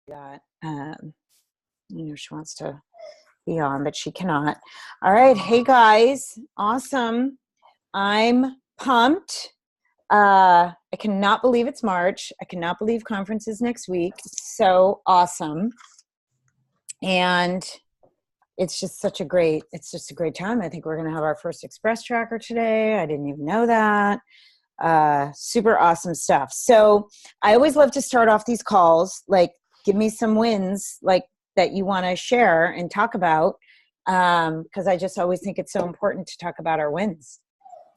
that. She wants to be on, but she cannot. All right. Hey guys. Awesome. I'm pumped. I cannot believe it's March. I cannot believe conference is next week. It's so awesome. And it's just a great time. I think we're going to have our first Express Tracker today. I didn't even know that. Super awesome stuff. So I always love to start off these calls, like give me some wins, like that you want to share and talk about. Cause I just always think it's so important to talk about our wins.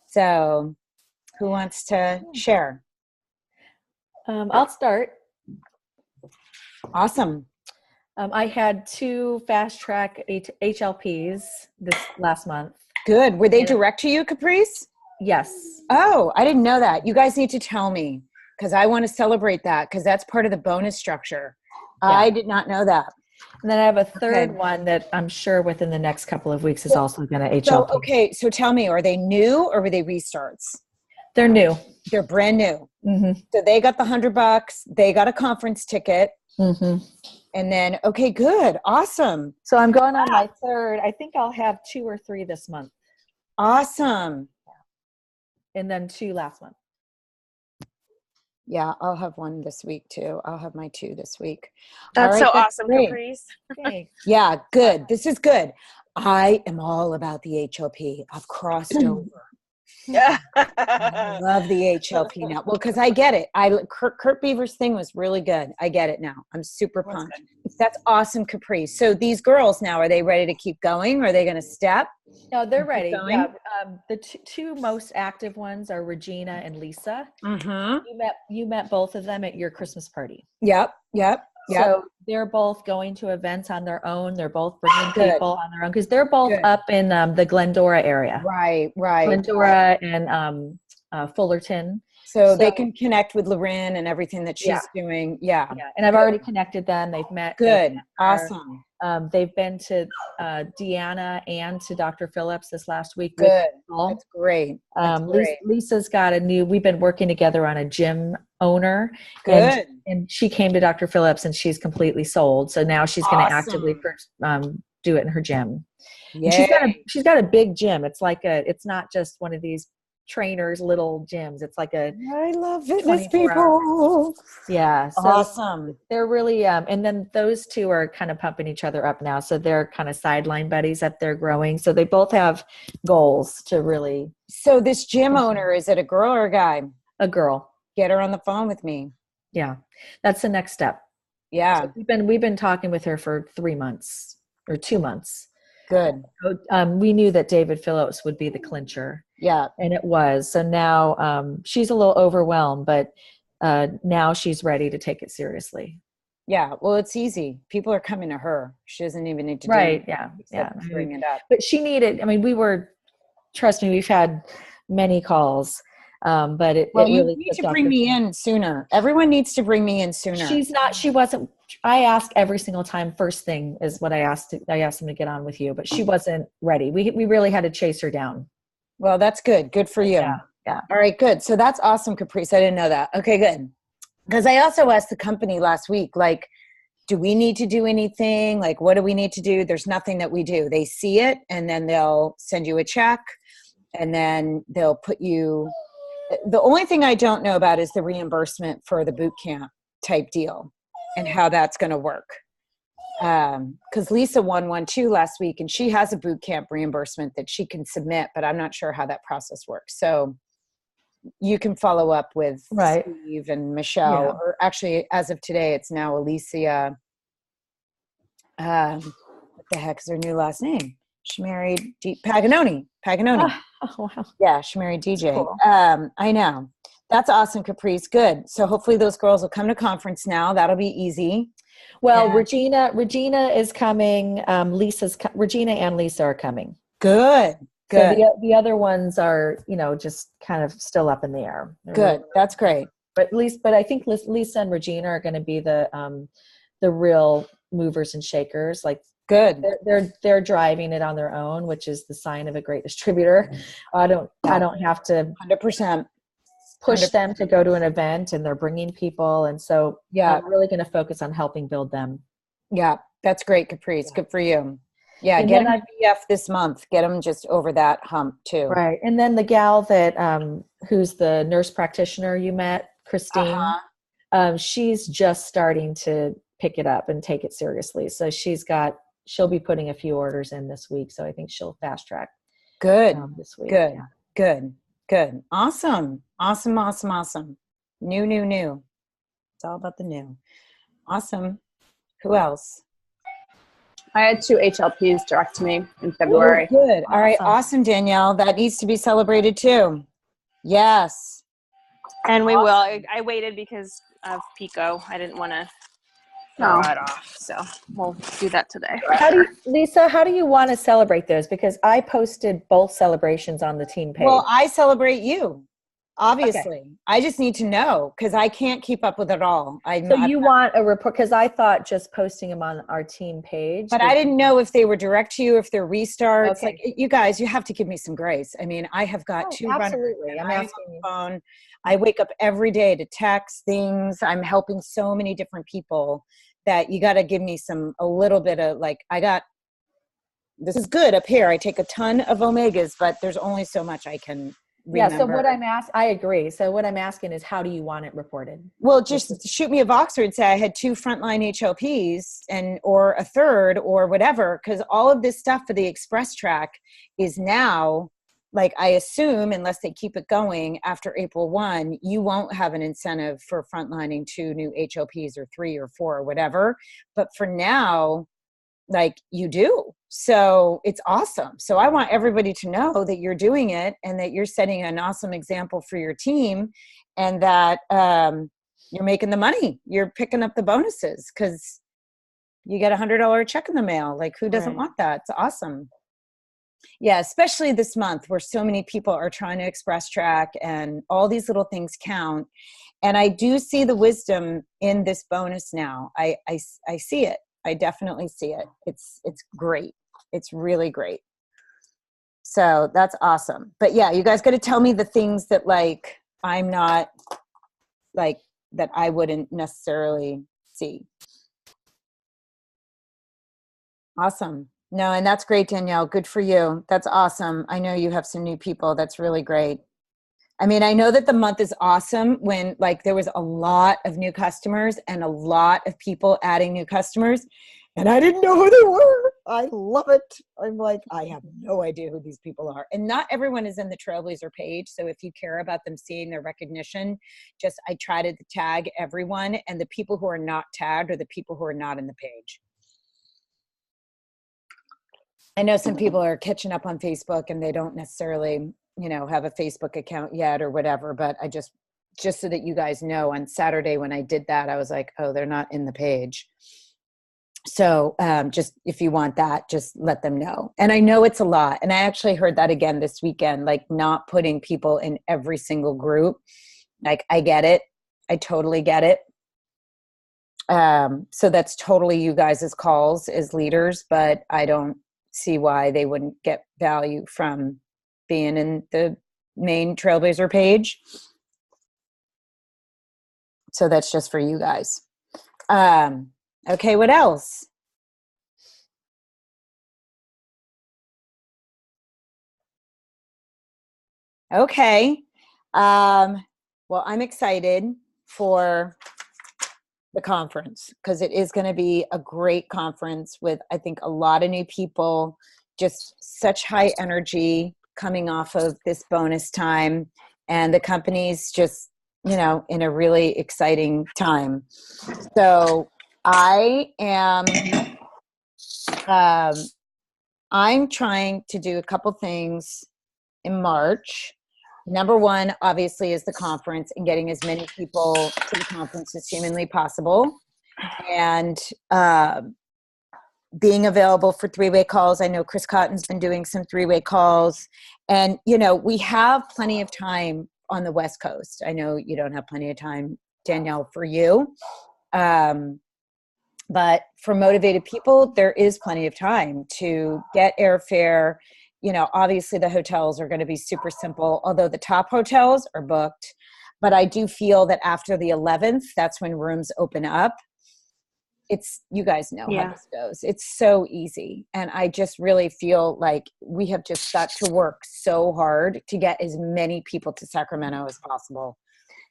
So who wants to share? I'll start. Awesome. I had 2 fast track HLPs this last month. Good. Were they direct to you, Caprice? Yes. Oh, I didn't know that. You guys need to tell me because I want to celebrate that because that's part of the bonus structure. Yeah. I did not know that. And then I have a third one that I'm sure within the next couple of weeks is also going to HLP. So tell me, are they new or were they restarts? They're new. They're brand new. Mm-hmm. So they got the $100. They got a conference ticket. Mm-hmm. And then, okay, good. Awesome. So I'm going on my third. I think I'll have 2 or 3 this month. Awesome. And then 2 last month. Yeah, I'll have 1 this week too. I'll have my 2 this week. That's so awesome, Caprice. Yeah, good. This is good. I am all about the HLP. I've crossed over. Yeah. I love the HLP now. Well, because I get it. Kurt Beaver's thing was really good. I get it now. I'm super pumped. That's awesome, Caprice. So these girls now, are they ready to keep going? Are they going to step? No, they're ready. Yeah. The 2 most active ones are Regina and Lisa. Mm-hmm. You met both of them at your Christmas party. Yep. So they're both going to events on their own. They're both bringing people on their own because they're both up in the Glendora area. Right. Glendora and Fullerton. So they can connect with Lorraine and everything that she's doing. Yeah. And I've already connected them. They've met. Good. Awesome. They've been to Deanna and to Dr. Phillips this last week. Good. That's great. Lisa's got we've been working together on a gym owner. Good. And she came to Dr. Phillips and she's completely sold. So now she's going to actively do it in her gym. She's got a big gym. It's it's not just one of these trainers little gyms. It's like I love fitness people. Yeah. So awesome. They're really and then those 2 are kind of pumping each other up now. So they're kind of sideline buddies up there growing. So they both have goals to really. So this gym owner, is it a girl or a guy? A girl. Get her on the phone with me. Yeah. That's the next step. Yeah. So we've been talking with her for 3 months or 2 months. Good. We knew that David Phillips would be the clincher. Yeah. And it was. So now she's a little overwhelmed, but now she's ready to take it seriously. Yeah. Well, it's easy. People are coming to her. She doesn't even need to do it. Yeah. Bring it up. But she needed, trust me, we've had many calls. But you really need to bring me in sooner. Everyone needs to bring me in sooner. I ask every single time. First thing is what I asked them to get on with you, but she wasn't ready. We really had to chase her down. Well, that's good. Good for you. Yeah. All right, good. So that's awesome, Caprice. I didn't know that. Okay, good. Because I also asked the company last week, like, do we need to do anything? Like, what do we need to do? There's nothing that we do. They see it and then they'll send you a check and then they'll put you. The only thing I don't know about is the reimbursement for the boot camp type deal and how that's going to work. Because Lisa won one too last week and she has a boot camp reimbursement that she can submit, but I'm not sure how that process works. So you can follow up with Steve and Michelle, or actually as of today, it's now Alicia. What the heck is her new last name? She married Paganoni. Oh, wow. Yeah, she married DJ. Cool. I know. That's awesome, Caprice. Good. So hopefully those girls will come to conference now. That'll be easy. Well, Regina is coming. Regina and Lisa are coming. Good. So the other ones are, just kind of still up in the air. Good. That's great. But I think Lisa and Regina are going to be the real movers and shakers. Like, good. They're driving it on their own, which is the sign of a great distributor. I don't have to 100%. push them to go to an event, and they're bringing people. And so I'm really going to focus on helping build them. Yeah, that's great, Caprice. Good for you. Yeah, And get them to BF this month. Get them just over that hump too. Right. And then the gal that who's the nurse practitioner you met, Christine, she's just starting to pick it up and take it seriously. So she'll be putting a few orders in this week. So I think she'll fast track. Good. This week. Good. Yeah. Good. Awesome. New. It's all about the new. Awesome. Who else? I had 2 HLPs direct to me in February. Oh, good. All right. Awesome, Danielle. That needs to be celebrated too. Yes. And we will. I waited because of Pico. I didn't want to throw it off. So we'll do that today. Lisa, how do you want to celebrate those? Because I posted both celebrations on the team page. Well, I celebrate you. Obviously. Okay. I just need to know because I can't keep up with it all. Want a report? Because I thought just posting them on our team page. But I didn't know if they were direct to you, if they're restarts. Okay. Like, you guys, you have to give me some grace. I mean, I have got 2 runners. I'm asking you. Phone. I wake up every day to text things. I'm helping so many different people that you got to give me a little bit of this is good up here. I take a ton of omegas, but there's only so much I can remember. Yeah, so what I agree. So what I'm asking is, how do you want it reported? Well, just shoot me a Voxer and say I had 2 frontline HLPs or a third or whatever, because all of this stuff for the express track is now, like, I assume, unless they keep it going after April 1, you won't have an incentive for frontlining 2 new HLPs or 3 or 4 or whatever. But for now, like, you do. So it's awesome. So I want everybody to know that you're doing it and that you're setting an awesome example for your team, and that you're making the money. You're picking up the bonuses because you get $100 check in the mail. Like, who doesn't want that? It's awesome. Yeah, especially this month where so many people are trying to express track and all these little things count. And I do see the wisdom in this bonus now. I see it. I definitely see it. It's great. It's really great. So that's awesome. But yeah, you guys got to tell me the things that, like, I'm not, like, that I wouldn't necessarily see. Awesome. No, and that's great, Danielle. Good for you. That's awesome. I know you have some new people. That's really great. I mean, I know that the month is awesome when, like, there was a lot of new customers and a lot of people adding new customers, and I didn't know who they were. I love it. I'm like, I have no idea who these people are. And not everyone is in the Trailblazer page. So if you care about them seeing their recognition, I try to tag everyone, and the people who are not tagged are the people who are not in the page. I know some people are catching up on Facebook and they don't necessarily, have a Facebook account yet or whatever, but I just so that you guys know, on Saturday when I did that, I was like, oh, they're not in the page. So just if you want that, just let them know. And I know it's a lot. And I actually heard that again this weekend, like, not putting people in every single group. Like, I get it. I totally get it. So that's totally you guys' calls as leaders, but I don't see why they wouldn't get value from being in the main Trailblazer page. So that's just for you guys. Okay, what else? Okay. Well, I'm excited for the conference because it is going to be a great conference with, I think, a lot of new people, just such high energy coming off of this bonus time, and the company's just, in a really exciting time. So I'm trying to do a couple things in March. Number one, obviously, is the conference and getting as many people to the conference as humanly possible, and being available for 3-way calls. I know Chris Cotton's been doing some 3-way calls, and, we have plenty of time on the West Coast. I know you don't have plenty of time, Danielle, for you. But for motivated people, there is plenty of time to get airfare. Obviously the hotels are going to be super simple, although the top hotels are booked. but I do feel that after the 11th, that's when rooms open up. You guys know how this goes. It's so easy. And I just really feel like we have just got to work so hard to get as many people to Sacramento as possible.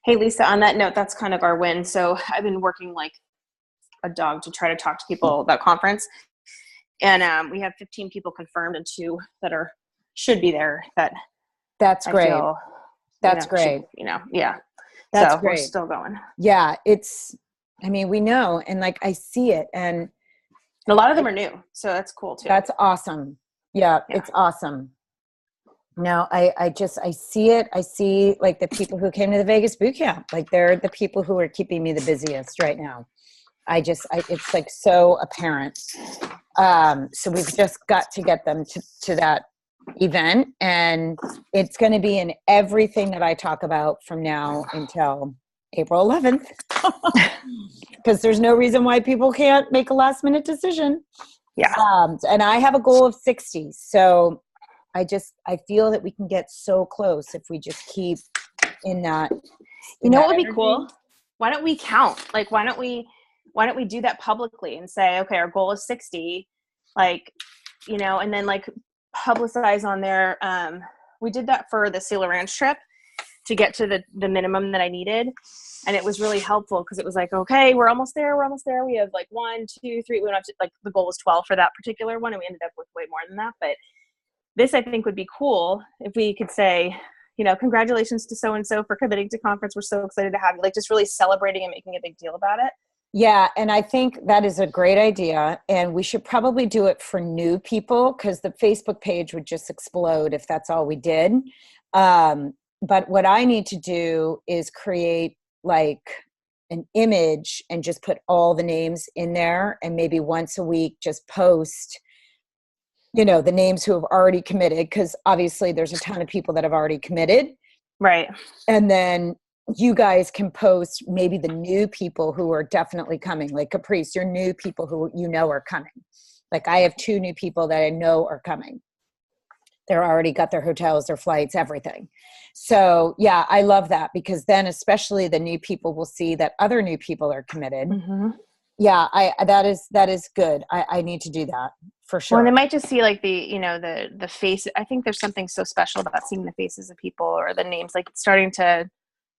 Hey, Lisa, on that note, that's kind of our win. So I've been working like a dog to try to talk to people about conference. And we have 15 people confirmed and 2 that should be there. That's great. That's great. Yeah. That's so great. We're still going. Yeah. We know, and like, I see it, and a lot of them are new. So that's cool too. That's awesome. Yeah. It's awesome. No, I see it. I see like the people who came to the Vegas boot camp, like they're the people who are keeping me the busiest right now. It's like so apparent. So we've just got to get them to that event, and it's going to be in everything that I talk about from now until April 11th, because there's no reason why people can't make a last minute decision. Yeah. And I have a goal of 60. So I feel that we can get so close if we just keep in that. What would be cool? Why don't we count? Like, why don't we do that publicly and say, okay, our goal is 60, like, and then like publicize on there. We did that for the Cedar Ranch trip to get to the minimum that I needed. And it was really helpful because it was like, okay, we're almost there. We have like 1, 2, 3. We went up to, like, the goal was 12 for that particular one, and we ended up with way more than that. But this, I think, would be cool if we could say, congratulations to so-and-so for committing to conference. We're so excited to have you. Like, just really celebrating and making a big deal about it. Yeah. And I think that is a great idea. And we should probably do it for new people, because the Facebook page would just explode if that's all we did. But what I need to do is create like an image and just put all the names in there, and maybe once a week just post, the names who have already committed, because obviously there's a ton of people that have already committed. Right. And then you guys can post maybe the new people who are definitely coming, like Caprice, your new people who are coming. Like, I have 2 new people that I know are coming. They're already got their hotels, their flights, everything. So yeah, I love that, because then especially the new people will see that other new people are committed. Mm-hmm. Yeah, that is good. I need to do that for sure. Well, and they might just see like the face. I think there's something so special about seeing the faces of people or the names, like starting to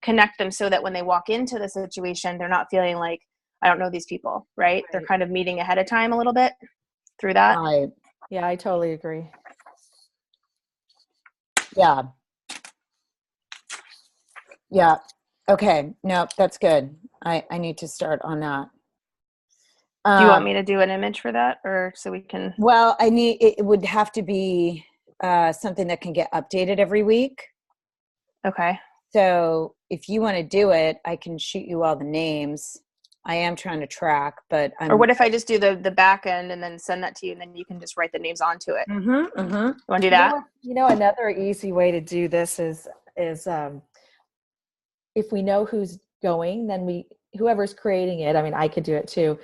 connect them so that when they walk into the situation, they're not feeling like, I don't know these people, right? They're kind of meeting ahead of time a little bit through that. Right. Yeah, I totally agree. Yeah. Yeah. Okay. No, that's good. I need to start on that. Do you want me to do an image for that, or so we can? Well, it would have to be something that can get updated every week. Okay. So if you want to do it, I can shoot you all the names. I am trying to track, but or what if I just do the back end and then send that to you, and then you can just write the names onto it? Mm-hmm, mm-hmm. You want to do that? Another easy way to do this is if we know who's going, then whoever's creating it, I mean, I could do it too,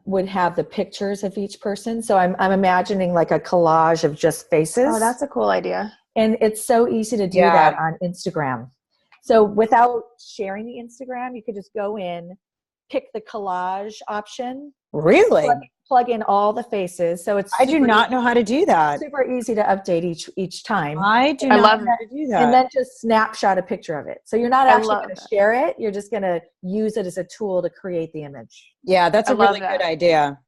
would have the pictures of each person. So I'm imagining like a collage of just faces. Oh, that's a cool idea. And it's so easy to do that on Instagram. So without sharing the Instagram, you could just go in, pick the collage option. Really? Plug in all the faces. So I do not know how to do that. Super easy to update each time. I love how to do that. And then just snapshot a picture of it. So you're not actually going to share it. You're just going to use it as a tool to create the image. Yeah, that's a really good idea.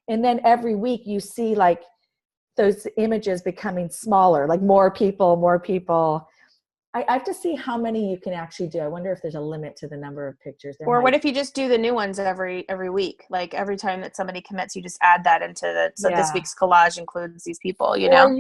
And then every week you see like those images becoming smaller, like more people. I have to see how many you can actually do. I wonder if there's a limit to the number of pictures. What if you just do the new ones every week? Like every time that somebody commits, you just add that into this week's collage includes these people,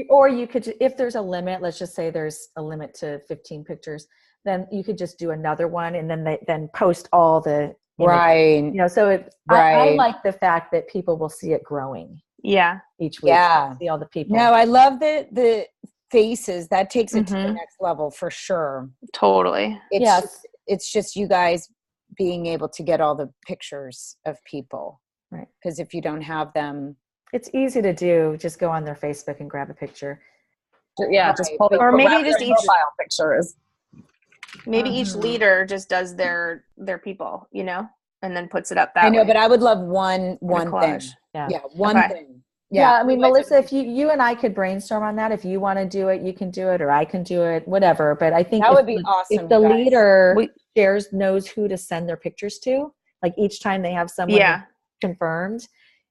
Or you could, if there's a limit, let's just say there's a limit to 15 pictures, then you could just do another one and then post all the images. Right. So I like the fact that people will see it growing. Yeah. Each week. Yeah. See all the people. No, I love the faces. That takes it to the next level for sure. Totally. It's just you guys being able to get all the pictures of people. Right. Because if you don't have them, it's easy to do. Just go on their Facebook and grab a picture. Yeah, just pull the or maybe just each profile pictures. Maybe each leader just does their people, and then puts it up that I know, way. but I would love one collage. thing. Yeah. Yeah, one Okay. thing. Yeah, I mean, Otherwise, Melissa, if you and I could brainstorm on that, if you want to do it, you can do it, or I can do it, whatever. But I think that would be awesome. if the you guys. leader knows who to send their pictures to, like each time they have someone confirmed,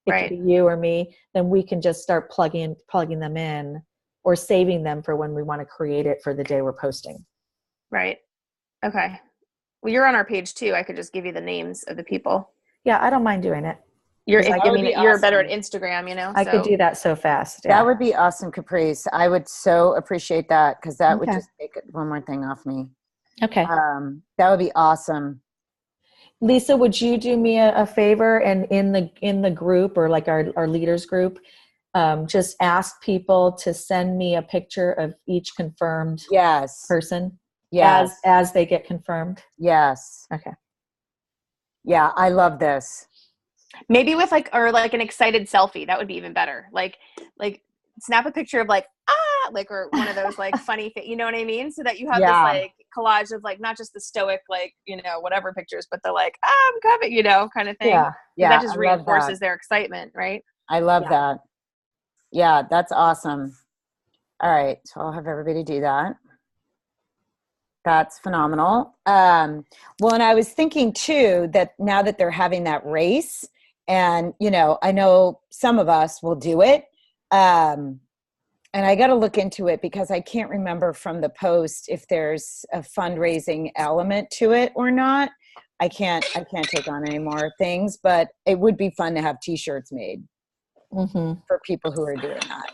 it could be you or me, then we can just start plugging them in or saving them for when we want to create it for the day we're posting. Right. Okay. Well, you're on our page too. I could just give you the names of the people. Yeah, I don't mind doing it. You're better at Instagram, I could do that so fast. Yeah. That would be awesome, Caprice. I would so appreciate that because that would just take one more thing off me. Okay. That would be awesome. Lisa, would you do me a favor and in the group or like our leaders group, just ask people to send me a picture of each confirmed person as they get confirmed? Yes. Okay. Yeah, I love this. Maybe with an excited selfie. That would be even better. Like snap a picture of or one of those funny things, you know what I mean? So that you have this collage of not just the stoic, whatever pictures, but the I'm coming, kind of thing. Yeah. Yeah. That just reinforces their excitement, right? I love that. Yeah, that's awesome. All right. So I'll have everybody do that. That's phenomenal. Well, and I was thinking too, that now that they're having that race and, I know some of us will do it. And I got to look into it because I can't remember from the post if there's a fundraising element to it or not. I can't take on any more things, but it would be fun to have t-shirts made for people who are doing that.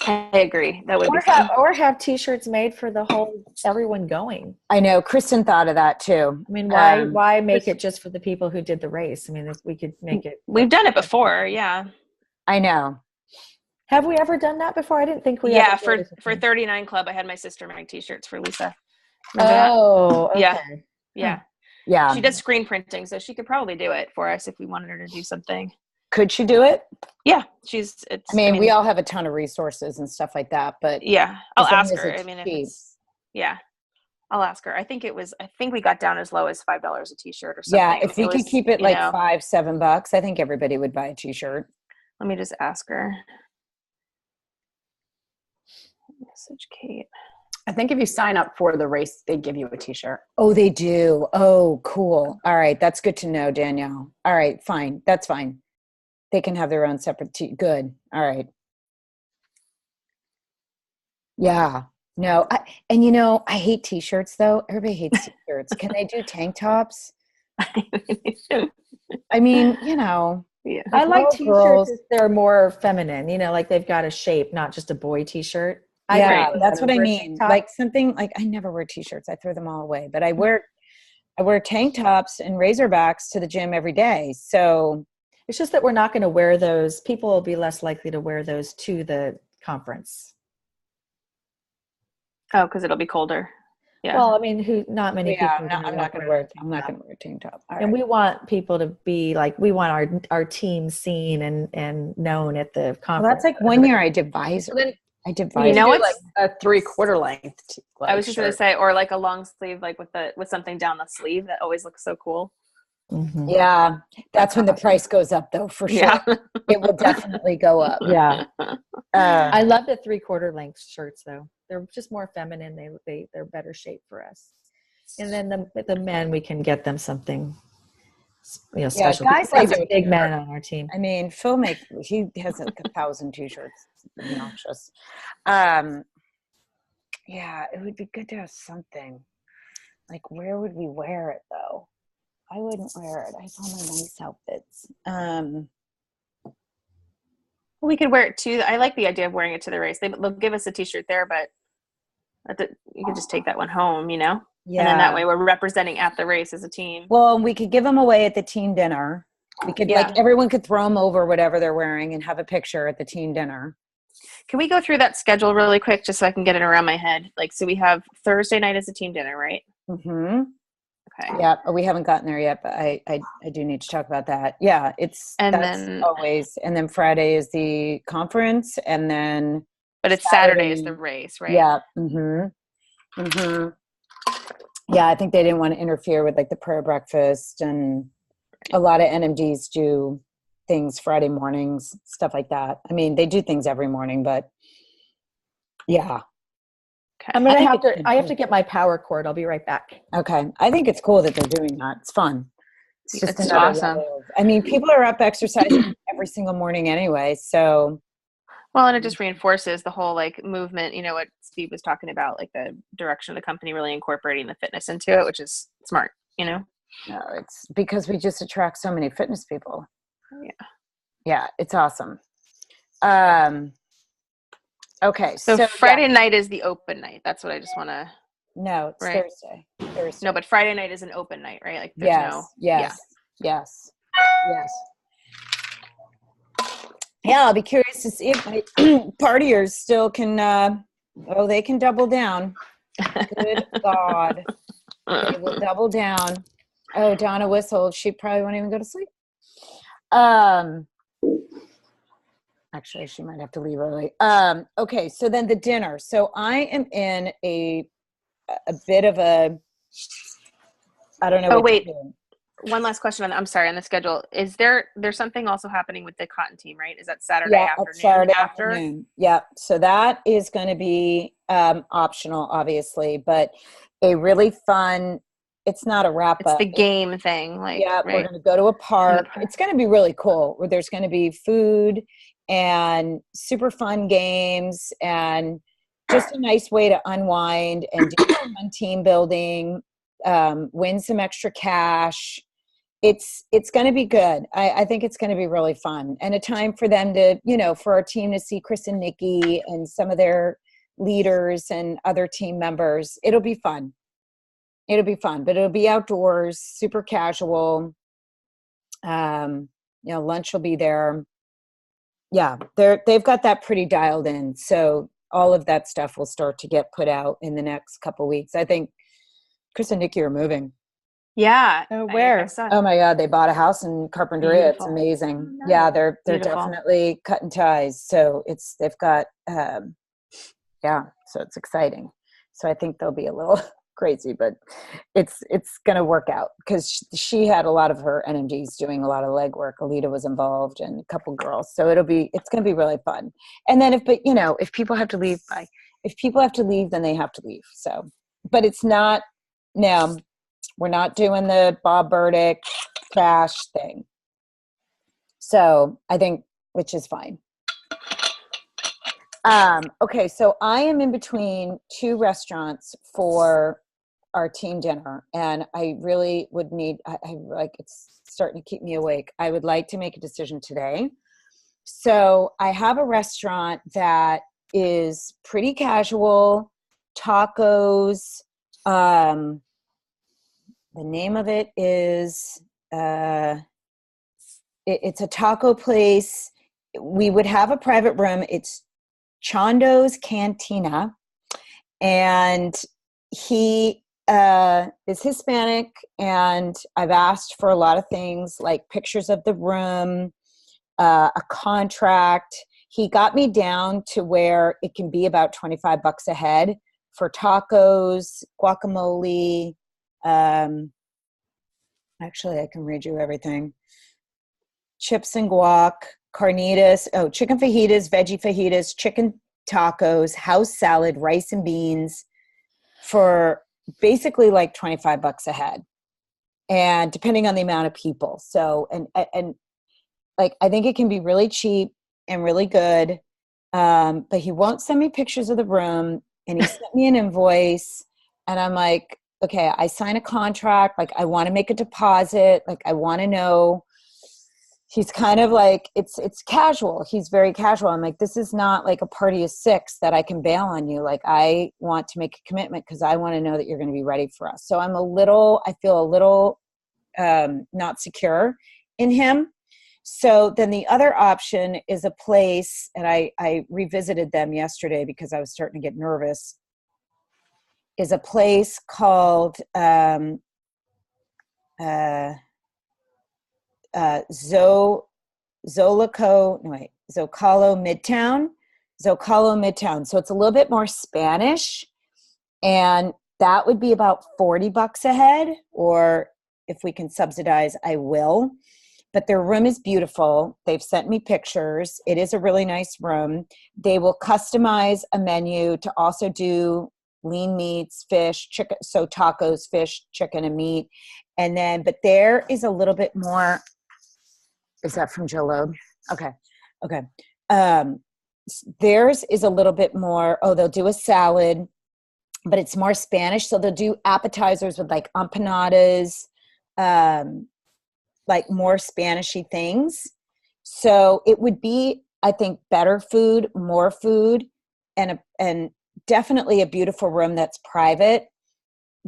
I agree. That would be fun. Or have t-shirts made for the whole everyone going. I know Kristen thought of that too. I mean, why make it just for the people who did the race? I mean, if we could make it. We've done it before, yeah. I know. Have we ever done that before? I didn't think we. Yeah, for 39 Club, I had my sister make t-shirts for Lisa. Oh, okay. Yeah. She does screen printing, so she could probably do it for us if we wanted her to do something. Could she do it? Yeah, we all have a ton of resources and stuff like that, but I'll ask her. I'll ask her. I think we got down as low as $5 a t-shirt or something. Yeah, if we could keep it $5-7, I think everybody would buy a t-shirt. Let me just ask her. Message Kate. I think if you sign up for the race, they give you a t-shirt. Oh, they do. Oh, cool. All right. That's good to know, Danielle. All right, fine. That's fine. They can have their own separate good. All right. Yeah. No. I hate t-shirts though. Everybody hates t-shirts. Can they do tank tops? I mean, I like t-shirts if they're more feminine, like they've got a shape, not just a boy t-shirt. Yeah, that's what I mean. Like something I never wear t-shirts. I throw them all away, but I wear tank tops and Razorbacks to the gym every day. So it's just that we're not going to wear those. People will be less likely to wear those to the conference. Oh, because it'll be colder. Yeah. Well, I mean, not many people. I'm not going to wear a tank top. And we want people to be we want our team seen and known at the conference. Well, that's like one year I did Visor. I did Visor. It's a 3/4 length. I was just going to say, or a long sleeve, with something down the sleeve that always looks so cool. Mm-hmm. Yeah, that's when the price goes up, though, for sure. Yeah. It will definitely go up. Yeah, I love the 3/4 length shirts, though. They're just more feminine. They're better shape for us. And then the men, we can get them something, special. Guys big men on our team. I mean, Phil he has 1,000 t-shirts. It's obnoxious. Yeah, it would be good to have something. Where would we wear it though? I wouldn't wear it. I have all my nice outfits. We could wear it too. I like the idea of wearing it to the race. They'll give us a t-shirt there, but you could just take that one home, Yeah. And then that way we're representing at the race as a team. Well, we could give them away at the team dinner. We could everyone could throw them over whatever they're wearing and have a picture at the team dinner. Can we go through that schedule really quick just so I can get it around my head? So we have Thursday night as a team dinner, right? Mm-hmm. Okay. Yeah, we haven't gotten there yet, but I do need to talk about that. Yeah, then always. And then Friday is the conference, and then. But it's Saturday is the race, right? Yeah. Mm-hmm. Mm-hmm. Yeah, I think they didn't want to interfere with like the prayer breakfast, and a lot of NMDs do things Friday mornings, stuff like that. I mean, they do things every morning, but yeah. Okay. I'm gonna I think have to. it's I have to get my power cord. I'll be right back. Okay. I think it's cool that they're doing that. It's fun. It's just It's another awesome. level of, I mean, people are up exercising every single morning anyway. So Well, and it just reinforces the whole like movement, you know, what Steve was talking about, like the direction of the company really incorporating the fitness into it, which is smart, you know? no, it's because we just attract so many fitness people. Yeah. Yeah, it's awesome. Okay. So So Friday yeah. night is the open night. That's what I just want to, No, it's right? Thursday. Thursday. No, but Friday night is an open night, right? Like there's Yes, no, yes, yes, yes. Yeah, I'll be curious to see if my partiers still can, they can double down. Good God. They will double down. Oh, Donna whistled. She probably won't even go to sleep. Actually, she might have to leave early. Okay, so then the dinner. So I am in a bit of a, I don't know Oh, what wait. to do. One last question I'm sorry, on the schedule. Is there's something also happening with the cotton team, right? Is that Saturday Yeah, afternoon it's Saturday after? afternoon. Yeah, so that is going to be optional, obviously, but a really fun. It's not a wrap It's up. the game thing, like, Yeah, we're right? going to go to a park. It's going to be really cool. Where there's going to be food and super fun games and just a nice way to unwind and do some team building, win some extra cash. It's going to be good. I think it's going to be really fun, and a time for them to, for our team to see Chris and Nikki and some of their leaders and other team members. It'll be fun. It'll be fun, but it'll be outdoors, super casual. Lunch will be there. Yeah, they've got that pretty dialed in. So all of that stuff will start to get put out in the next couple weeks. I think Chris and Nikki are moving. Yeah. Oh, where? I saw Oh my God, they bought a house in Carpinteria. It's Beautiful. amazing. Nice. Yeah, they're Beautiful. definitely cutting ties. So they've got so it's exciting. So I think they'll be a little crazy, but it's going to work out because she had a lot of her NMDs doing a lot of legwork. Alita was involved and a couple girls. So it's going to be really fun. And then if people have to leave, then they have to leave. So, but it's not now. We're not doing the Bob Burdick crash thing. So I think, which is fine. Okay, so I am in between two restaurants for our team dinner, and I really would need, I like, it's starting to keep me awake. I would like to make a decision today. So I have a restaurant that is pretty casual, tacos. The name of it is, it's a taco place. We would have a private room. It's Chando's Cantina. And he is Hispanic. And I've asked for a lot of things like pictures of the room, a contract. He got me down to where it can be about $25 a head for tacos, guacamole. Actually, I can read you everything. Chips and guac, carnitas, chicken fajitas, veggie fajitas, chicken tacos, house salad, rice and beans for basically like $25 a head. And depending on the amount of people. So, and like, I think it can be really cheap and really good. But he won't send me pictures of the room, and he sent me an invoice, and I'm like, okay, I sign a contract. Like, I want to make a deposit. Like, I want to know. He's kind of like, it's casual. He's very casual. I'm like, this is not like a party of six that I can bail on you. Like, I want to make a commitment because I want to know that you're going to be ready for us. So I feel a little not secure in him. So then the other option is a place, and I revisited them yesterday because I was starting to get nervous, is a place called Zocalo Midtown. So it's a little bit more Spanish, and that would be about $40 a head, or if we can subsidize, I will. But their room is beautiful. They've sent me pictures. It is a really nice room. They will customize a menu to also do lean meats, fish, chicken, so tacos, fish, chicken, and meat. And then, but there is a little bit more. Is that from Joe Loeb? Okay. Theirs is a little bit more, they'll do a salad, but it's more Spanish. So they'll do appetizers with like empanadas, like more Spanishy things. So it would be, I think, better food, more food, and definitely a beautiful room that's private,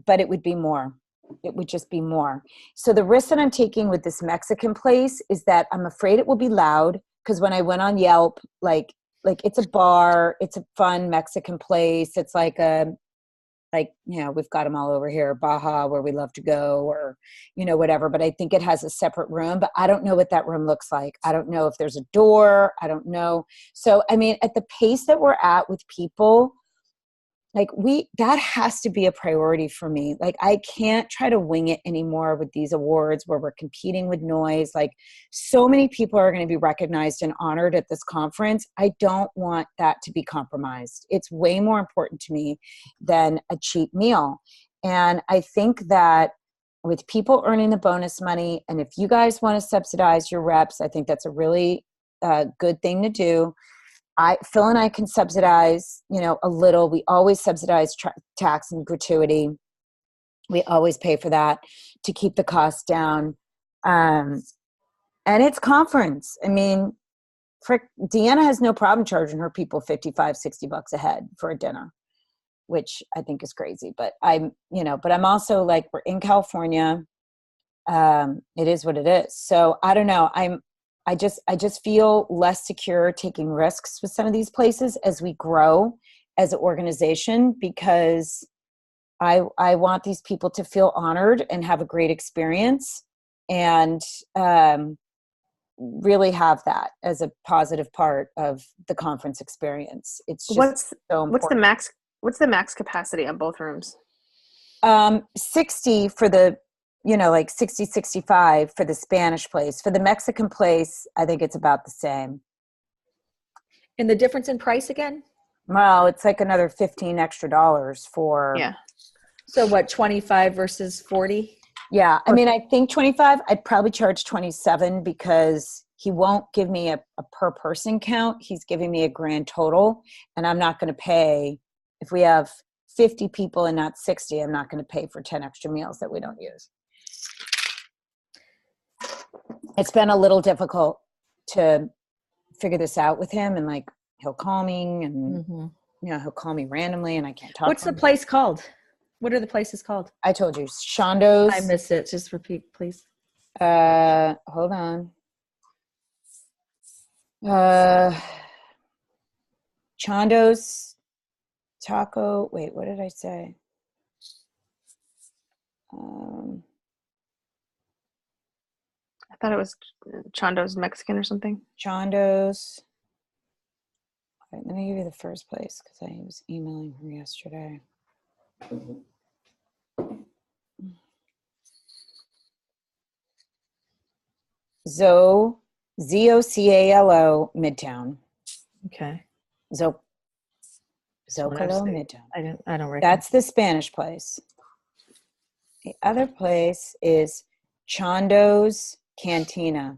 but it would be more. It would just be more. So the risk that I'm taking with this Mexican place is that I'm afraid it will be loud, because when I went on Yelp, like it's a bar, it's a fun Mexican place. It's like we've got them all over here, Baja, where we love to go, or, whatever. But I think it has a separate room, but I don't know what that room looks like. I don't know if there's a door. I don't know. So, I mean, at the pace that we're at with people, like that has to be a priority for me. Like, I can't try to wing it anymore with these awards where we're competing with noise. Like, so many people are going to be recognized and honored at this conference. I don't want that to be compromised. It's way more important to me than a cheap meal. And I think that with people earning the bonus money, and if you guys want to subsidize your reps, I think that's a really good thing to do. Phil and I can subsidize, a little. We always subsidize tax and gratuity. We always pay for that to keep the costs down. And it's conference. I mean, Deanna has no problem charging her people $55-$60 a head for a dinner, which I think is crazy. But I'm also like, we're in California. It is what it is. So I don't know. I just feel less secure taking risks with some of these places as we grow as an organization, because I want these people to feel honored and have a great experience, and really have that as a positive part of the conference experience. It's just so important. What's the max capacity on both rooms? 60 for the, like 60, 65 for the Spanish place. For the Mexican place, I think it's about the same. And the difference in price again? Well, it's like another $15 extra for. Yeah. So what, 25 versus 40? Yeah. I mean, I think 25, I'd probably charge 27, because he won't give me a per person count. He's giving me a grand total, and I'm not going to pay, if we have 50 people and not 60, I'm not going to pay for 10 extra meals that we don't use. It's been a little difficult to figure this out with him, and like, he'll call me and he'll call me randomly and I can't talk. What's the place called? What are the places called? I told you, Shondo's. I missed it. Just repeat, please. Hold on. Chondo's Taco. Wait, what did I say? I thought it was Chando's Mexican or something. Chondo's. All right, let me give you the first place, because I was emailing her yesterday. Zocalo Midtown. Okay. Zocalo Midtown. I don't recognize. That's the Spanish place. The other place is Chondo's Cantina.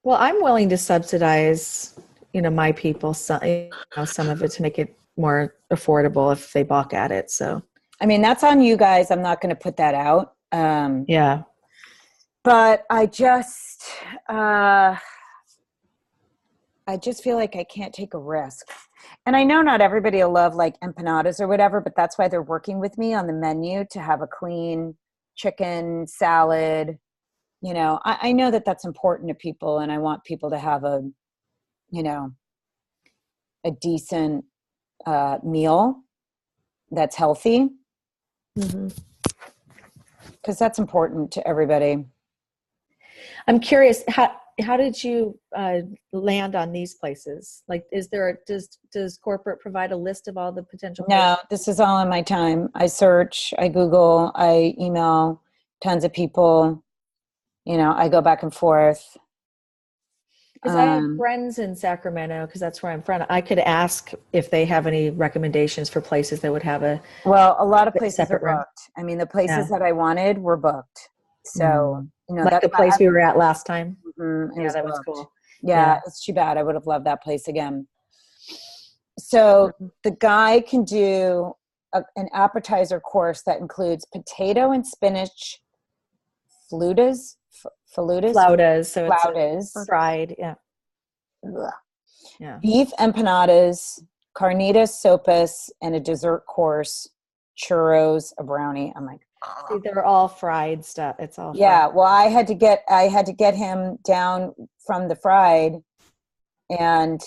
Well, I'm willing to subsidize, my people, some of it to make it more affordable if they balk at it. So, I mean, that's on you guys. I'm not going to put that out. Yeah. But I just feel like I can't take a risk. And I know not everybody will love like empanadas or whatever, but that's why they're working with me on the menu to have a clean chicken salad. I know that that's important to people, and I want people to have a decent meal that's healthy. Because that's important to everybody. I'm curious, how did you land on these places? Like, does corporate provide a list of all the potential No, places? this is all in my time. I search, I Google, I email tons of people. I go back and forth. Because I have friends in Sacramento, because that's where I'm from. I could ask if they have any recommendations for places that would have a Well, a lot of places are separate room. booked. I mean, the places Yeah. that I wanted were booked. So, like that's the why place we were at last time. it Yeah, was that was booked. cool. Yeah, Yeah. it's too bad. I would have loved that place again. So the guy can do an appetizer course that includes potato and spinach flautas, Flautas, so flautas, it's fried. Yeah. ugh, Yeah. beef empanadas, carnitas sopas, and a dessert course, churros, a brownie. I'm like, See, they're all fried stuff. It's all yeah. fried. Well, I had to get him down from the fried and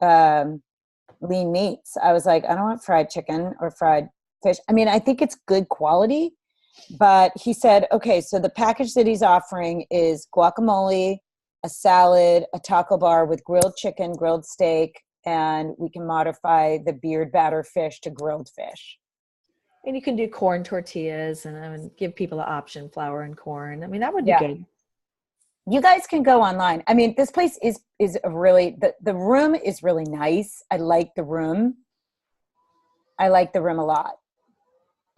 lean meats. I was like, I don't want fried chicken or fried fish. I mean, I think it's good quality, but he said, okay, so the package that he's offering is guacamole, a salad, a taco bar with grilled chicken, grilled steak, and we can modify the beard batter fish to grilled fish. And you can do corn tortillas and give people the option, flour and corn. I mean, that would be Yeah. good. You guys can go online. I mean, this place is a really, the room is really nice. I like the room. I like the room a lot.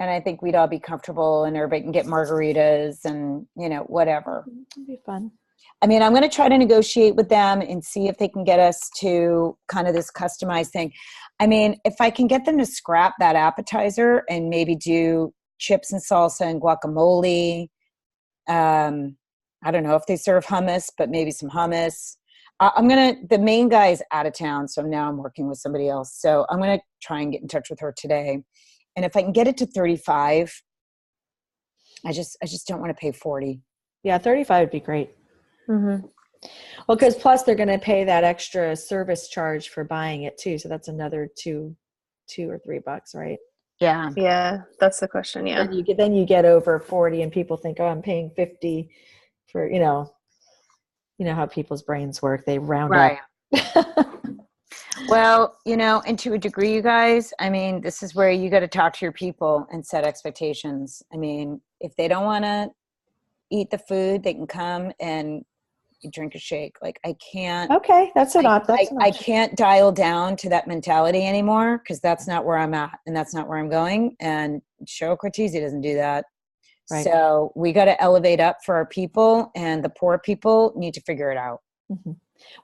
And I think we'd all be comfortable and everybody can get margaritas and, whatever. It'd be fun. I mean, I'm going to try to negotiate with them and see if they can get us to kind of this customized thing. I mean, if I can get them to scrap that appetizer and maybe do chips and salsa and guacamole. I don't know if they serve hummus, but maybe some hummus. The main guy is out of town. So now I'm working with somebody else. So I'm going to try and get in touch with her today. And if I can get it to 35, I just don't want to pay 40. Yeah, 35 would be great. Mm-hmm. Well, because plus they're going to pay that extra service charge for buying it too. So that's another $2 or $3, right? Yeah. Yeah, that's the question. Yeah. Then you get over 40 and people think, oh, I'm paying 50 for, you know how people's brains work. They round Right. up. Well, and to a degree, you guys, I mean, this is where you got to talk to your people and set expectations. I mean, if they don't want to eat the food, they can come and drink a shake. Like I can't. Okay, that's an option. I can't dial down to that mentality anymore because that's not where I'm at and that's not where I'm going. And Cheryl Cortese doesn't do that. Right. So we got to elevate up for our people, and the poor people need to figure it out. Mm-hmm.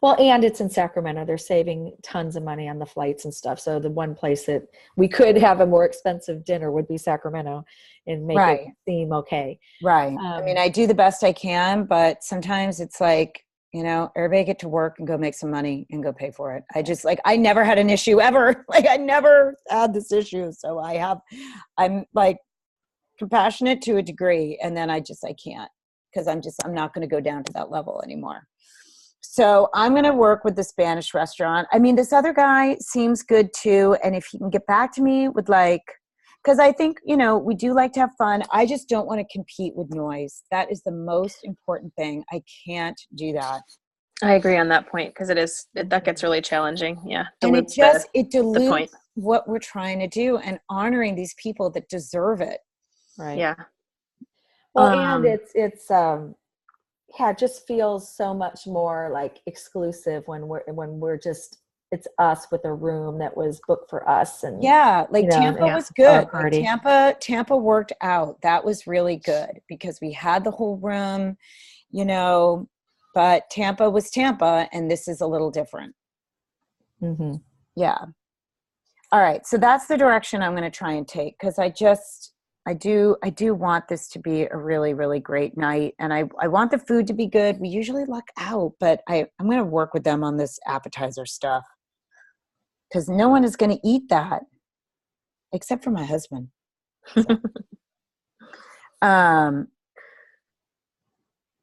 Well, and it's in Sacramento. They're saving tons of money on the flights and stuff. So the one place that we could have a more expensive dinner would be Sacramento and make it seem okay. Right. I mean, I do the best I can, but sometimes it's like, everybody get to work and go make some money and go pay for it. I never had an issue ever. Like I never had this issue. So I'm like compassionate to a degree. And then I can't, because I'm not going to go down to that level anymore. So I'm going to work with the Spanish restaurant. I mean, this other guy seems good too. And if he can get back to me with because I think, we do like to have fun. I just don't want to compete with noise. That is the most important thing. I can't do that. I agree on that point because that gets really challenging. Yeah. And it dilutes what we're trying to do and honoring these people that deserve it. Right. Yeah. Well, and it's it just feels so much more like exclusive when we're just, it's us with a room that was booked for us. And Tampa was good. Tampa worked out. That was really good because we had the whole room, but Tampa was Tampa, and this is a little different. Mm-hmm. Yeah. All right. So that's the direction I'm going to try and take, because I do want this to be a really, really great night. And I want the food to be good. We usually luck out, but I'm going to work with them on this appetizer stuff, because no one is going to eat that except for my husband. So.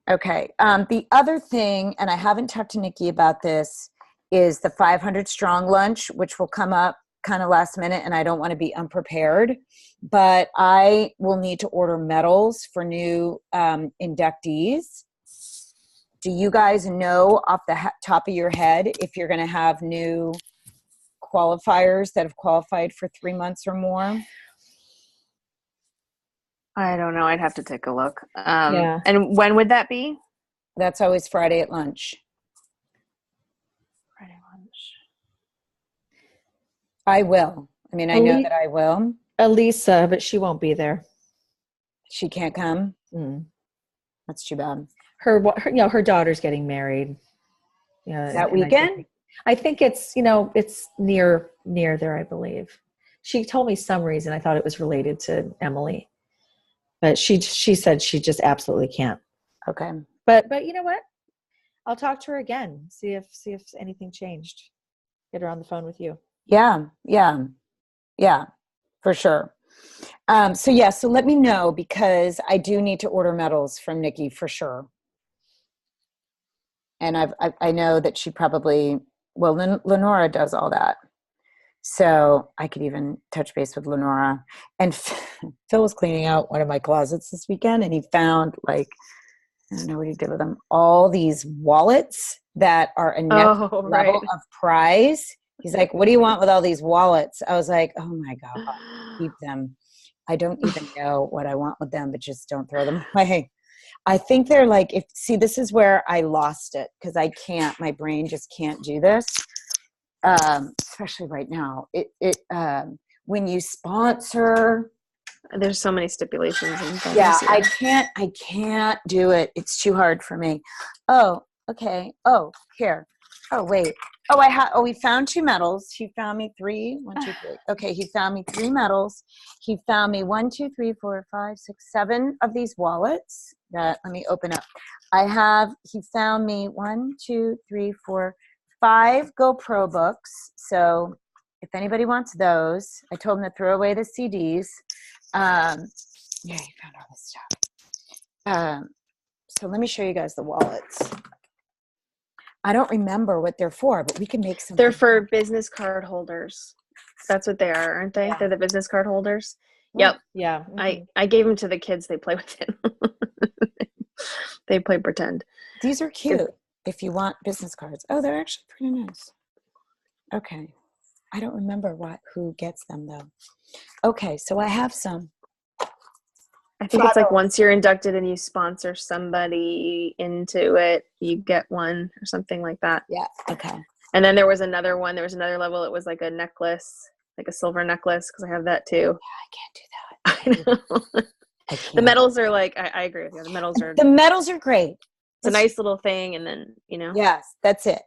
Okay. The other thing, and I haven't talked to Nikki about this, is the 500 strong lunch, which will come up kind of last minute, and I don't want to be unprepared, but I will need to order medals for new inductees. Do you guys know off the top of your head if you're going to have new qualifiers that have qualified for 3 months or more? I don't know. I'd have to take a look. Yeah. And when would that be? That's always Friday at lunch. Friday lunch. I will. I mean, I know that I will. Elisa, but she won't be there. She can't come. Mm. That's too bad. Her daughter's getting married. Yeah, That weekend? I think it's it's near there, I believe. She told me some reason. I thought it was related to Emily, but she said she just absolutely can't. Okay. But you know what? I'll talk to her again. See if anything changed. Get her on the phone with you. Yeah, for sure. So let me know, because I do need to order medals from Nikki for sure. And I know that she probably, Lenora does all that. So I could even touch base with Lenora. And Phil was cleaning out one of my closets this weekend, and he found, like, I don't know what he did with them, all these wallets that are a next level of prize. He's like, what do you want with all these wallets? I was like, oh my God, keep them. I don't even know what I want with them, but just don't throw them away. I think they're like, this is where I lost it, because my brain just can't do this. Especially right now. When you sponsor, there's so many stipulations and things. Yeah, I can't do it. It's too hard for me. Oh, okay. Oh, here. Oh, wait. Oh, we found 2 medals. He found me 3. 1, 2, 3. Okay, he found me 3 medals. He found me 1, 2, 3, 4, 5, 6, 7 of these wallets. Let me open up. He found me 1, 2, 3, 4, 5 GoPro books. So if anybody wants those, I told him to throw away the CDs. Yeah, he found all this stuff. So let me show you guys the wallets. I don't remember what they're for, but we can make some. They're for business card holders. That's what they are, aren't they? Yeah. They're the business card holders. Yep. Yeah. Mm-hmm. I gave them to the kids. They play with it. They play pretend. These are cute if you want business cards. Oh, they're actually pretty nice. Okay. I don't remember who gets them though. Okay, so I have some. I think it's like once you're inducted and you sponsor somebody into it, you get one or something like that. Yeah. Okay. And then there was another one. There was another level. It was like a necklace, like a silver necklace, because I have that too. Yeah, I can't do that. I know. The medals are like, I agree with you. The medals are great. It's a nice little thing, and then Yes, that's it.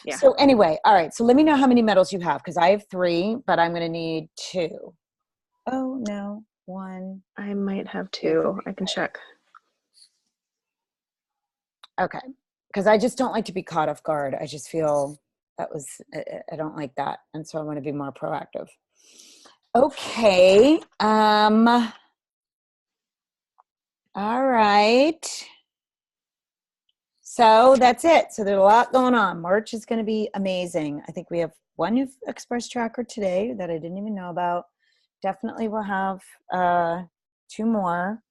Yeah. So anyway, all right. So let me know how many medals you have, because I have 3, but I'm going to need 2. Oh no. 1. I might have 2. I can check. Okay. Because I just don't like to be caught off guard. I just feel I don't like that. And so I want to be more proactive. Okay. All right. So that's it. So there's a lot going on. March is going to be amazing. I think we have 1 new Express tracker today that I didn't even know about. Definitely we'll have 2 more.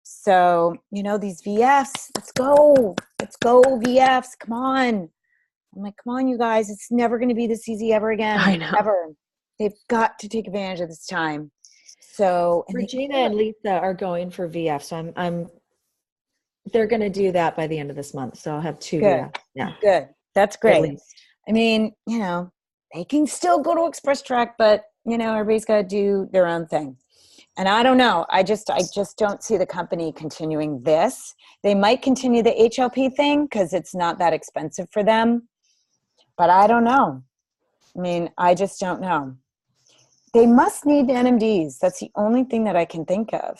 So, these VFs, let's go VFs. Come on. I'm like, come on, you guys. It's never going to be this easy ever again. I know. Ever. They've got to take advantage of this time. So Regina and Lisa are going for VF. So they're going to do that by the end of this month. So I'll have 2 VFs. Yeah. Good. That's great. I mean, they can still go to Express Track, but everybody's got to do their own thing. And I don't know. I just don't see the company continuing this. They might continue the HLP thing because it's not that expensive for them. But I don't know. I mean, I just don't know. They must need NMDs. That's the only thing that I can think of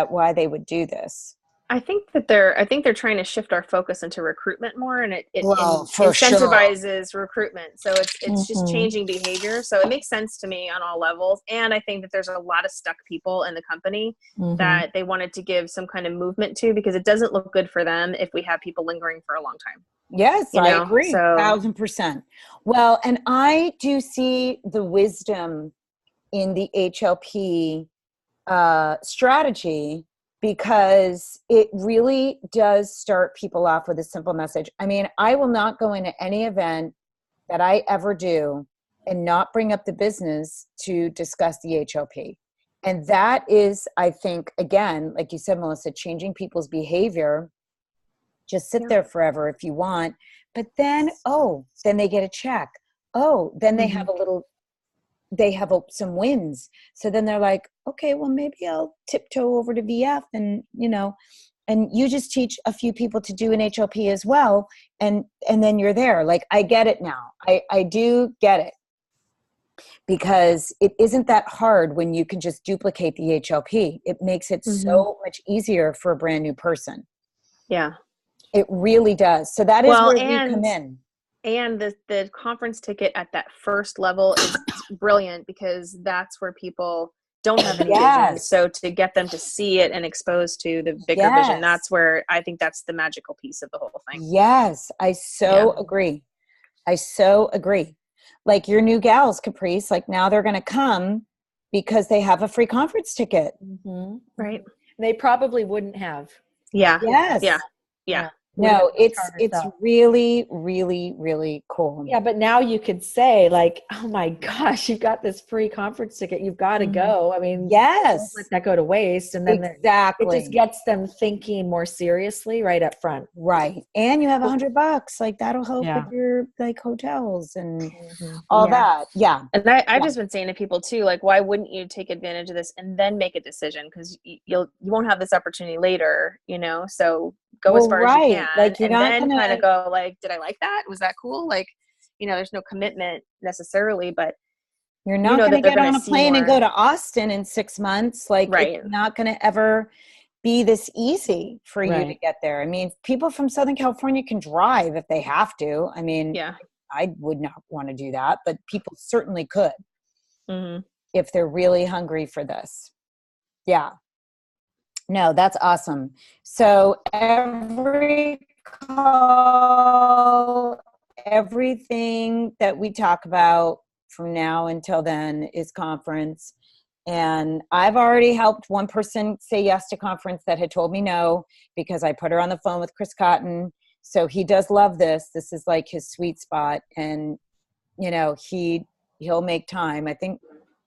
why they would do this. I think they're trying to shift our focus into recruitment more, and it incentivizes recruitment. So it's just changing behavior. So it makes sense to me on all levels. And I think that there's a lot of stuck people in the company that they wanted to give some kind of movement to, because it doesn't look good for them if we have people lingering for a long time. Yes, I agree. 1,000%. Well, and I do see the wisdom in the HLP strategy, because it really does start people off with a simple message. I mean, I will not go into any event that I ever do and not bring up the business to discuss the HOP. And that is, I think, again, like you said, Melissa, changing people's behavior. Just sit there forever if you want. But then, then they get a check. Then they have some wins. So then they're like, okay, well, maybe I'll tiptoe over to VF and, and you just teach a few people to do an HOP as well. And then you're there. Like, I get it now. I do get it, because it isn't that hard when you can just duplicate the HOP. It makes it so much easier for a brand new person. Yeah. It really does. So that is where we come in. And the conference ticket at that first level is brilliant, because that's where people don't have any vision. So to get them to see it and exposed to the bigger vision, that's where I think that's the magical piece of the whole thing. Yes, I agree. I so agree. Like your new gals, Caprice, like now they're going to come because they have a free conference ticket. Mm-hmm. Right. They probably wouldn't have. Yeah. Yes. Yeah. No, it's really, really, really cool. Yeah, but now you could say like, oh my gosh, you've got this free conference ticket. You've got to go. I mean, yes, don't let that go to waste. And then it just gets them thinking more seriously right up front. Right. And you have $100. Like that'll help with your like hotels and all that. Yeah. And I've just been saying to people too, like, why wouldn't you take advantage of this and then make a decision? Because you won't have this opportunity later, so go as far as you can, like, and then kind of go like, did I like that? Was that cool? Like, there's no commitment necessarily, but you're not going to get on a plane and go to Austin in 6 months. Like, it's not going to ever be this easy for you to get there. I mean, people from Southern California can drive if they have to. I mean, I would not want to do that, but people certainly could if they're really hungry for this. Yeah. No, that's awesome. So every call, everything that we talk about from now until then is conference. And I've already helped one person say yes to conference that had told me no, because I put her on the phone with Chris Cotton. So he does love this. This is like his sweet spot. And, he'll make time. I think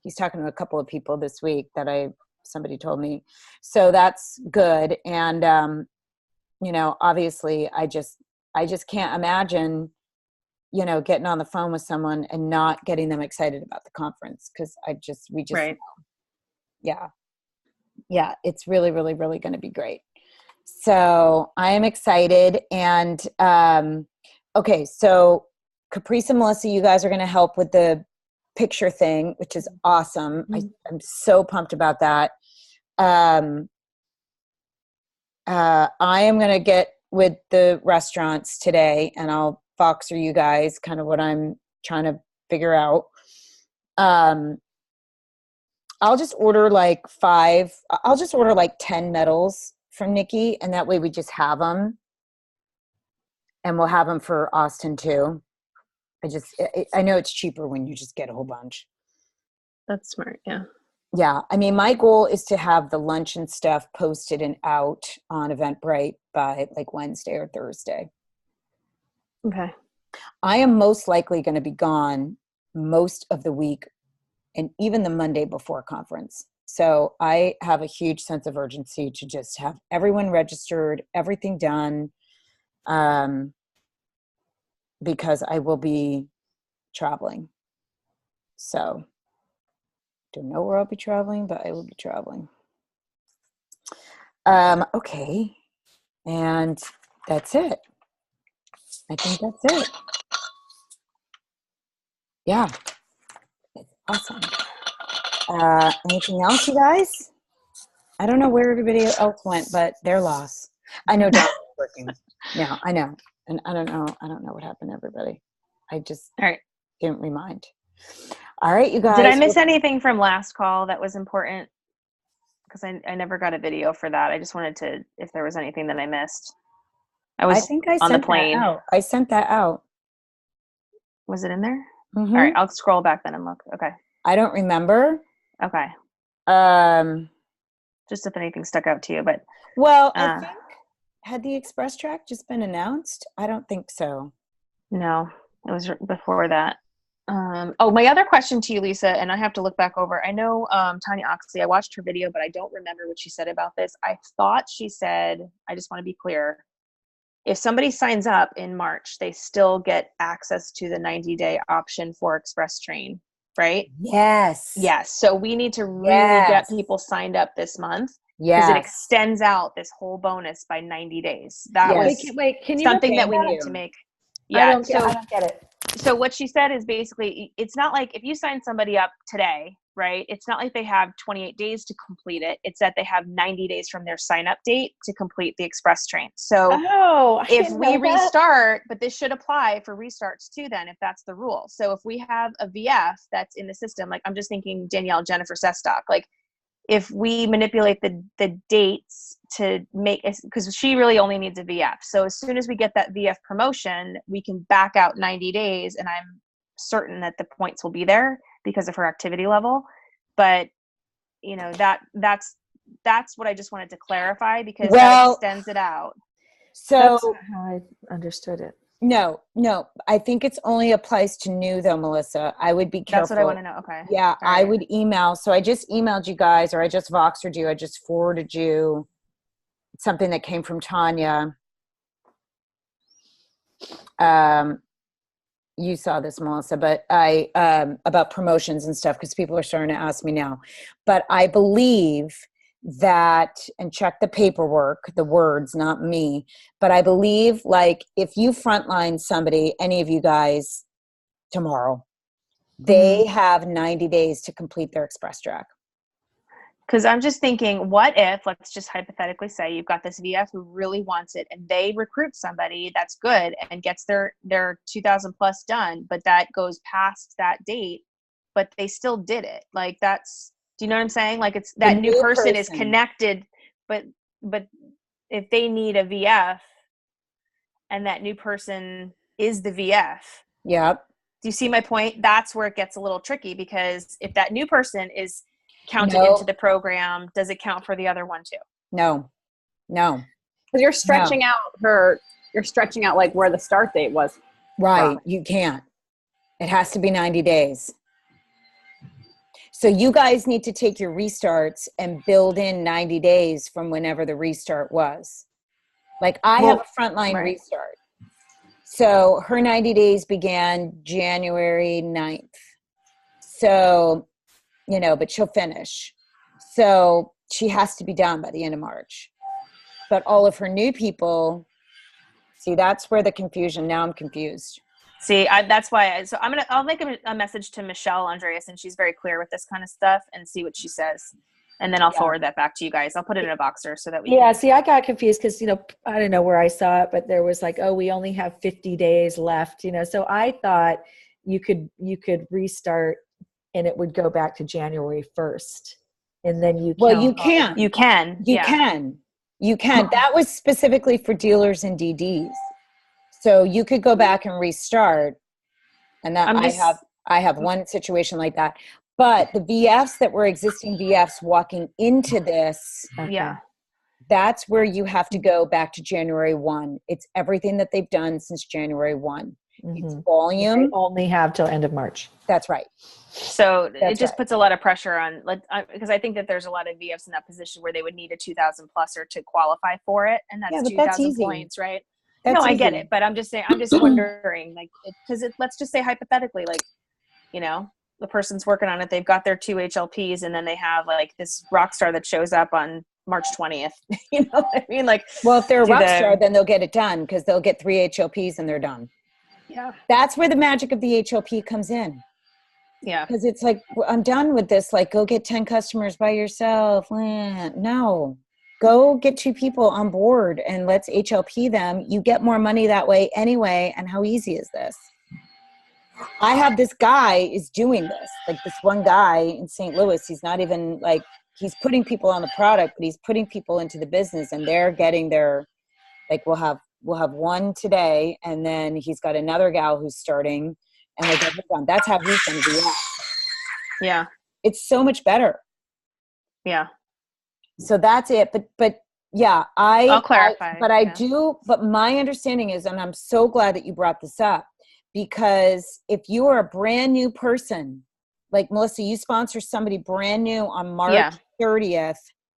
he's talking to a couple of people this week that somebody told me. So that's good. And, obviously I just can't imagine, getting on the phone with someone and not getting them excited about the conference. Cause we just, yeah, it's really, really, really going to be great. So I am excited. And, okay. So Caprice and Melissa, you guys are going to help with the picture thing, which is awesome. I'm so pumped about that. I am going to get with the restaurants today, and I'll Foxer you guys kind of what I'm trying to figure out. I'll just order like 10 medals from Nikki, and that way we just have them, and we'll have them for Austin too. I know it's cheaper when you just get a whole bunch. That's smart. Yeah. Yeah. I mean, my goal is to have the lunch and stuff posted and out on Eventbrite by like Wednesday or Thursday. Okay. I am most likely going to be gone most of the week and even the Monday before conference. So I have a huge sense of urgency to just have everyone registered, everything done. Because I will be traveling. So don't know where I'll be traveling, but I will be traveling. Okay. And that's it. I think that's it. Yeah. It's awesome. Anything else, you guys? I don't know where everybody else went, but they're lost. I know Don's working. Yeah, I know. And I don't know what happened to everybody. I just didn't remind. All right, you guys. Did I miss anything from last call that was important? Because I never got a video for that. I just wanted to, if there was anything that I missed. I think I on the plane. I sent that out. Was it in there? Mm-hmm. All right, I'll scroll back then and look. Okay. I don't remember. Okay. just if anything stuck out to you. But Well, I think, had the Express Track just been announced? I don't think so. no, it was before that. My other question to you, Lisa, and I have to look back over. I know Tanya Oxley, I watched her video, but I don't remember what she said about this. I thought she said, I just want to be clear, if somebody signs up in March, they still get access to the 90-day option for Express Train, right? Yes. Yes. So we need to really get people signed up this month because it extends out this whole bonus by 90 days. That was can you something that we need to make. Yeah. I don't get it. So what she said is basically, it's not like if you sign somebody up today, right? It's not like they have 28 days to complete it. It's that they have 90 days from their sign up date to complete the Express Train. So if we restart, but this should apply for restarts too then, if that's the rule. So if we have a VF that's in the system, like I'm just thinking Danielle Jennifer Sestock, like if we manipulate the dates to make, because she really only needs a VF. So as soon as we get that VF promotion, we can back out 90 days and I'm certain that the points will be there because of her activity level. But you know, that's what I just wanted to clarify because that extends it out. So that's how I understood it. No, I think it's only applies to new though, Melissa. I would be careful. That's what I want to know. Okay. Yeah, I would email. So I just emailed you guys, or I just Voxered you. I just forwarded you something that came from Tanya. You saw this, Melissa, but I about promotions and stuff because people are starting to ask me now. But I believe that, and check the paperwork, the words, not me, but I believe like if you frontline somebody, any of you guys tomorrow, they have 90 days to complete their Express Track. Because I'm just thinking, what if, let's just hypothetically say you've got this VF who really wants it and they recruit somebody that's good and gets their 2000 plus done, but that goes past that date, but they still did it. Like that's, do you know what I'm saying? Like it's that new person is connected, but if they need a VF and that new person is the VF. Yep. Do you see my point? That's where it gets a little tricky because if that new person is counted into the program, does it count for the other one too? No. Because you're stretching out like where the start date was. Right. You can't. It has to be 90 days. So you guys need to take your restarts and build in 90 days from whenever the restart was. Like I have a frontline restart. So her 90 days began January 9th. So, you know, but she'll finish. So she has to be done by the end of March. But all of her new people, see, that's where the confusion, now I'm confused. See, that's why. So I'll make a message to Michelle Andreas, and she's very clear with this kind of stuff, and see what she says, and then I'll forward that back to you guys. I'll put it in a Boxer so that we. Yeah. See, I got confused because I don't know where I saw it, but there was like, we only have 50 days left. So I thought you could restart, and it would go back to January 1st, and then you. Well, you can. You can. You can. That was specifically for dealers and DDs. So you could go back and restart, and that I have one situation like that. But the VFs that were existing VFs walking into this, that's where you have to go back to January 1. It's everything that they've done since January 1. It's volume. They only have till end of March. That's right. So it just puts a lot of pressure on, because I think that there's a lot of VFs in that position where they would need a 2,000 pluser to qualify for it, and that's 2,000 points, right? That's I easy. get it, but I'm just saying, I'm just wondering, like, because let's just say hypothetically, like, the person's working on it, they've got their 2 HLPs, and then they have like this rock star that shows up on March 20th. You know what I mean? Like, well, if they're a rock star, then they'll get it done because they'll get 3 HLPs and they're done. Yeah. That's where the magic of the HLP comes in. Yeah. Because it's like, I'm done with this. Like, go get 10 customers by yourself. No. Go get 2 people on board and let's HLP them. You get more money that way anyway. And how easy is this? I have this guy is doing this. Like this one guy in St. Louis, he's not even like, he's putting people on the product, but he's putting people into the business and they're getting their, like we'll have one today and then he's got another gal who's starting and like everyone. That's how he's going to be at. Yeah. It's so much better. Yeah. So that's it. But yeah, I'll clarify. But my understanding is, and I'm so glad that you brought this up, because if you are a brand new person, like Melissa, you sponsor somebody brand new on March 30th,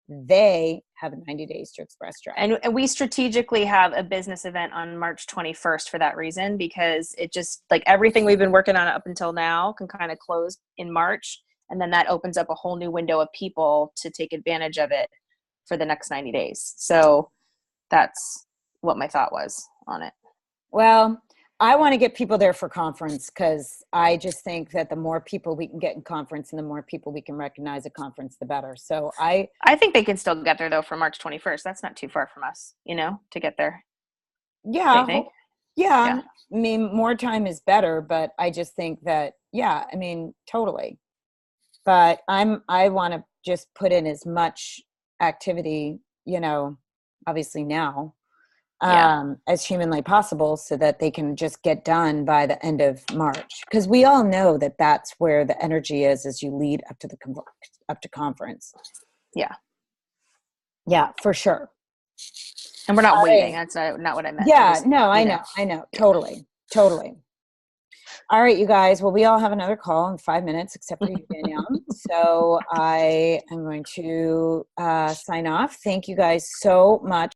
they have 90 days to express drive. And we strategically have a business event on March 21st for that reason, because it just, like, everything we've been working on up until now can kind of close in March. And then that opens up a whole new window of people to take advantage of it for the next 90 days. So that's what my thought was on it. Well, I want to get people there for conference, because I just think that the more people we can get in conference and the more people we can recognize at conference, the better. So I think they can still get there though for March 21st. That's not too far from us, to get there. Yeah. Think? Yeah. I mean, more time is better, but I just think that, totally. But I want to just put in as much activity, obviously now, as humanly possible, so that they can just get done by the end of March. Because we all know that that's where the energy is as you lead up to conference. Yeah. Yeah, for sure. And we're not waiting. That's not what I meant. Yeah, I know. Totally. All right, you guys. Well, we all have another call in 5 minutes, except for you, Danielle. So I am going to sign off. Thank you guys so much.